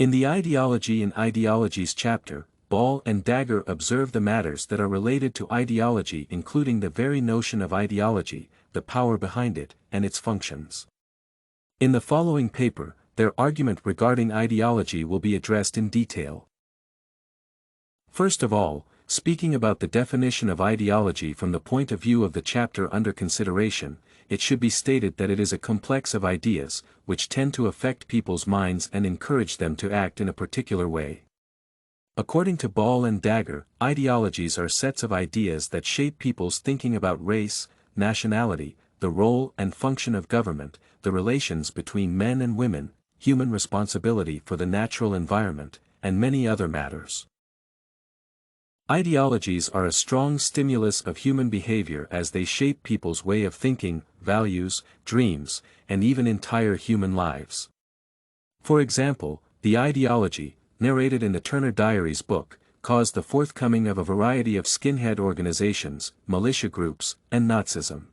In the Ideology and Ideologies chapter, Ball and Dagger observe the matters that are related to ideology, including the very notion of ideology, the power behind it, and its functions. In the following paper, their argument regarding ideology will be addressed in detail. First of all, speaking about the definition of ideology from the point of view of the chapter under consideration, it should be stated that it is a complex of ideas, which tend to affect people's minds and encourage them to act in a particular way. According to Ball and Dagger, ideologies are sets of ideas that shape people's thinking about race, nationality, the role and function of government, the relations between men and women, human responsibility for the natural environment, and many other matters. Ideologies are a strong stimulus of human behavior as they shape people's way of thinking, values, dreams, and even entire human lives. For example, the ideology, narrated in the Turner Diaries book, caused the forthcoming of a variety of skinhead organizations, militia groups, and Nazism.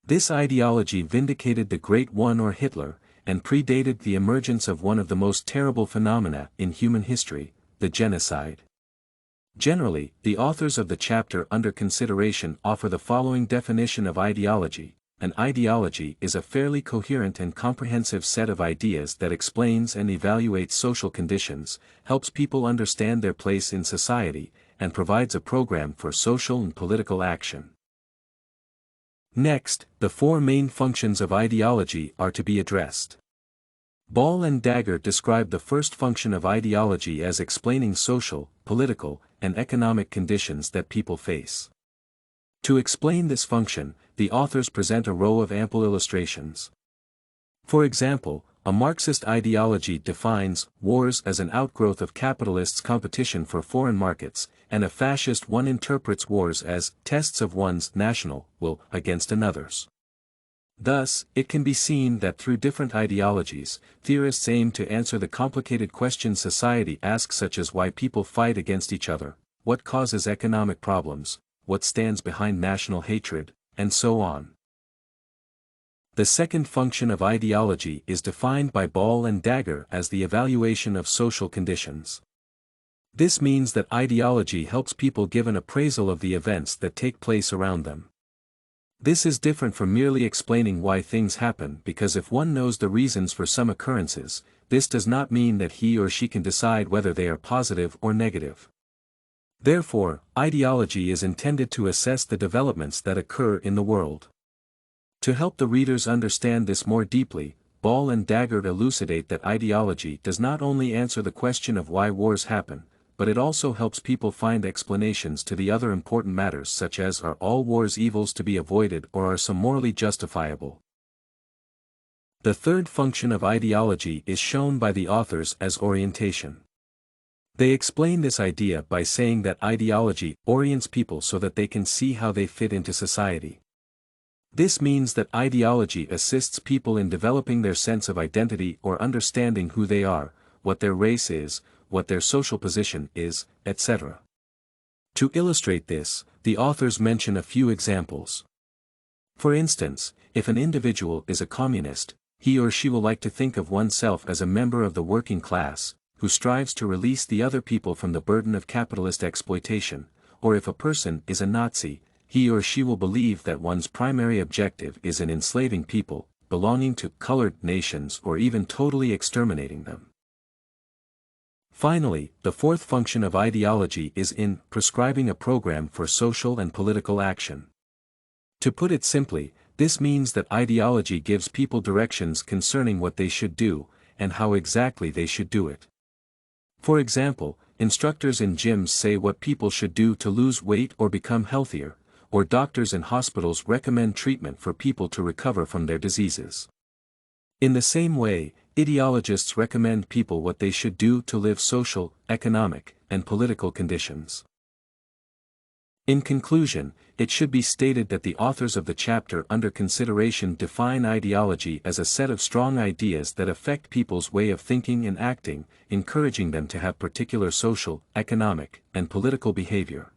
This ideology vindicated the Great One or Hitler, and predated the emergence of one of the most terrible phenomena in human history, the genocide. Generally, the authors of the chapter under consideration offer the following definition of ideology. An ideology is a fairly coherent and comprehensive set of ideas that explains and evaluates social conditions, helps people understand their place in society, and provides a program for social and political action. Next, the four main functions of ideology are to be addressed. Ball and Dagger describe the first function of ideology as explaining social, political, and economic conditions that people face. To explain this function, the authors present a row of ample illustrations. For example, a Marxist ideology defines wars as an outgrowth of capitalists' competition for foreign markets, and a fascist one interprets wars as tests of one's national will against another's. Thus, it can be seen that through different ideologies, theorists aim to answer the complicated questions society asks, such as why people fight against each other, what causes economic problems, what stands behind national hatred, and so on. The second function of ideology is defined by Ball and Dagger as the evaluation of social conditions. This means that ideology helps people give an appraisal of the events that take place around them. This is different from merely explaining why things happen, because if one knows the reasons for some occurrences, this does not mean that he or she can decide whether they are positive or negative. Therefore, ideology is intended to assess the developments that occur in the world. To help the readers understand this more deeply, Ball and Dagger elucidate that ideology does not only answer the question of why wars happen, but it also helps people find explanations to the other important matters, such as are all wars evils to be avoided or are some morally justifiable. The third function of ideology is shown by the authors as orientation. They explain this idea by saying that ideology orients people so that they can see how they fit into society. This means that ideology assists people in developing their sense of identity or understanding who they are, what their race is, what their social position is, etc. To illustrate this, the authors mention a few examples. For instance, if an individual is a communist, he or she will like to think of oneself as a member of the working class, who strives to release the other people from the burden of capitalist exploitation, or if a person is a Nazi, he or she will believe that one's primary objective is in enslaving people, belonging to colored nations, or even totally exterminating them. Finally, the fourth function of ideology is in prescribing a program for social and political action. To put it simply, this means that ideology gives people directions concerning what they should do, and how exactly they should do it. For example, instructors in gyms say what people should do to lose weight or become healthier, or doctors in hospitals recommend treatment for people to recover from their diseases. In the same way, ideologists recommend people what they should do to live social, economic, and political conditions. In conclusion, it should be stated that the authors of the chapter under consideration define ideology as a set of strong ideas that affect people's way of thinking and acting, encouraging them to have particular social, economic, and political behavior.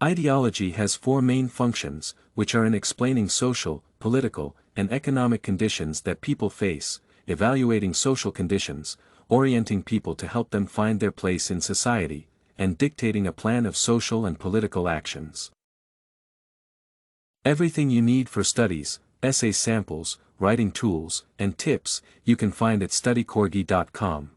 Ideology has four main functions, which are in explaining social, political, and economic conditions that people face, evaluating social conditions, orienting people to help them find their place in society, and dictating a plan of social and political actions. Everything you need for studies, essay samples, writing tools, and tips, you can find at studycorgi.com.